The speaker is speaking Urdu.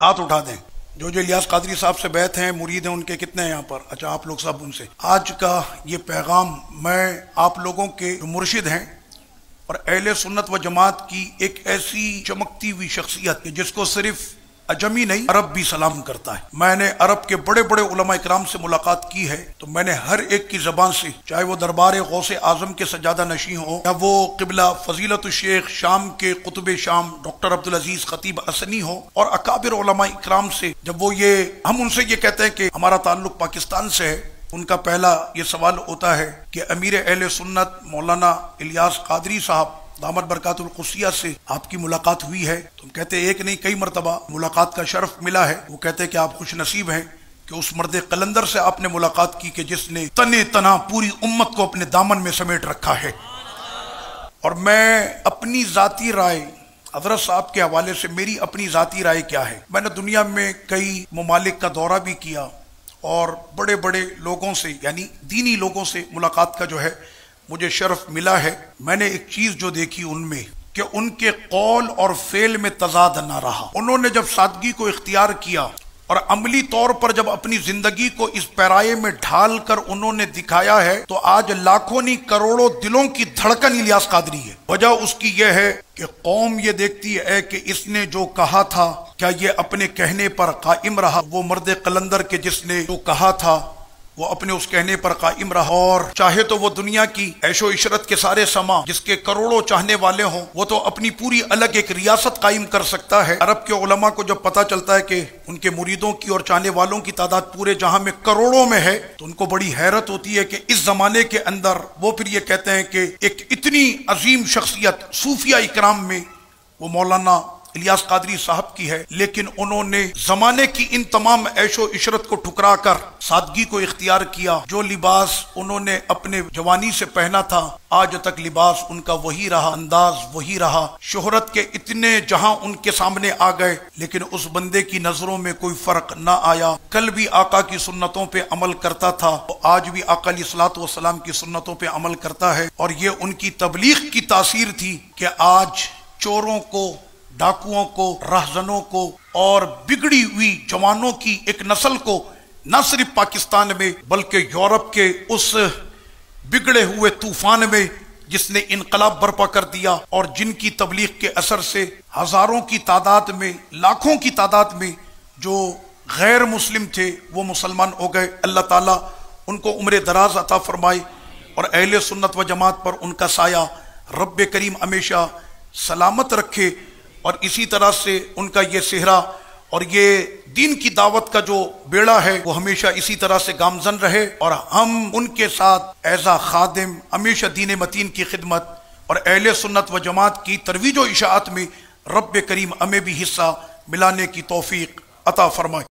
ہاتھ اٹھا دیں جو الیاس قادری صاحب سے بیعت ہیں، مرید ہیں، ان کے کتنے ہیں یہاں پر؟ اچھا آپ لوگ سب ان سے۔ آج کا یہ پیغام میں آپ لوگوں کے جو مرشد ہیں اور اہل سنت و جماعت کی ایک ایسی چمکتی ہوئی شخصیت جس کو صرف عجمی نہیں عرب بھی سلام کرتا ہے۔ میں نے عرب کے بڑے بڑے علماء اکرام سے ملاقات کی ہے تو میں نے ہر ایک کی زبان سے، چاہے وہ دربار غوث اعظم کے سجادہ نشین ہو یا وہ قبلہ فضیلت الشیخ شام کے قطب شام ڈاکٹر عبدالعزیز خطیب حسنی ہو، اور اکابر علماء اکرام سے جب وہ ہم ان سے یہ کہتے ہیں کہ ہمارا تعلق پاکستان سے ہے، ان کا پہلا یہ سوال ہوتا ہے کہ امیر اہل سنت مولانا الیاس قادری صاحب دامت برکات القدسیہ سے آپ کی ملاقات ہوئی ہے؟ تو ہم کہتے ہیں ایک نہیں کئی مرتبہ ملاقات کا شرف ملا ہے۔ وہ کہتے ہیں کہ آپ خوش نصیب ہیں کہ اس مرد قلندر سے آپ نے ملاقات کی کہ جس نے تنے تنا پوری امت کو اپنے دامن میں سمیٹ رکھا ہے۔ اور میں اپنی ذاتی رائے حضرت صاحب کے حوالے سے، میری اپنی ذاتی رائے کیا ہے، میں نے دنیا میں کئی ممالک کا دورہ بھی کیا اور بڑے بڑے لوگوں سے، یعنی دینی لوگوں سے ملاقات کا جو ہے مجھے شرف ملا ہے۔ میں نے ایک چیز جو دیکھی ان میں کہ ان کے قول اور فعل میں تضاد نہ رہا۔ انہوں نے جب سادگی کو اختیار کیا اور عملی طور پر جب اپنی زندگی کو اس پیرائے میں ڈھال کر انہوں نے دکھایا ہے تو آج لاکھوں نہیں کروڑوں دلوں کی دھڑکن الیاس قادری ہے۔ وجہ اس کی یہ ہے کہ قوم یہ دیکھتی ہے کہ اس نے جو کہا تھا کیا یہ اپنے کہنے پر قائم رہا۔ وہ مرد قلندر کے جس نے جو کہا تھا وہ اپنے اس کہنے پر قائم رہا، اور چاہے تو وہ دنیا کی عیش و عشرت کے سارے سما جس کے کروڑوں چاہنے والے ہوں، وہ تو اپنی پوری الگ ایک ریاست قائم کر سکتا ہے۔ عرب کے علماء کو جب پتا چلتا ہے کہ ان کے مریدوں کی اور چاہنے والوں کی تعداد پورے جہاں میں کروڑوں میں ہے تو ان کو بڑی حیرت ہوتی ہے کہ اس زمانے کے اندر وہ پھر یہ کہتے ہیں کہ ایک اتنی عظیم شخصیت صوفیہ اکرام میں وہ مولانا الیاس قادری صاحب کی ہے، لیکن انہوں نے زمانے کی ان تمام عیش و عشرت کو ٹھکرا کر سادگی کو اختیار کیا۔ جو لباس انہوں نے اپنے جوانی سے پہنا تھا آج تک لباس ان کا وہی رہا، انداز وہی رہا۔ شہرت کے اتنے جہاں ان کے سامنے آ گئے لیکن اس بندے کی نظروں میں کوئی فرق نہ آیا۔ کل بھی آقا کی سنتوں پہ عمل کرتا تھا، آج بھی آقا علیہ الصلوۃ والسلام کی سنتوں پہ عمل کرتا ہے، اور یہ ان کی تبلیغ کی تاثیر تھی کہ آج چوروں کو، ڈاکوؤں کو، رہزنوں کو اور بگڑی ہوئی جوانوں کی ایک نسل کو نہ صرف پاکستان میں بلکہ یورپ کے اس بگڑے ہوئے طوفان میں جس نے انقلاب برپا کر دیا اور جن کی تبلیغ کے اثر سے ہزاروں کی تعداد میں، لاکھوں کی تعداد میں جو غیر مسلم تھے وہ مسلمان ہو گئے۔ اللہ تعالیٰ ان کو عمر دراز عطا فرمائے اور اہل سنت و جماعت پر ان کا سایہ رب کریم ہمیشہ سلامت رکھے، اور اسی طرح سے ان کا یہ صحرا اور یہ دین کی دعوت کا جو بیڑا ہے وہ ہمیشہ اسی طرح سے گامزن رہے، اور ہم ان کے ساتھ ایز اے خادم ہمیشہ دین متین کی خدمت اور اہل سنت و جماعت کی ترویج و اشاعت میں رب کریم ہمیں بھی حصہ ملانے کی توفیق عطا فرمائے۔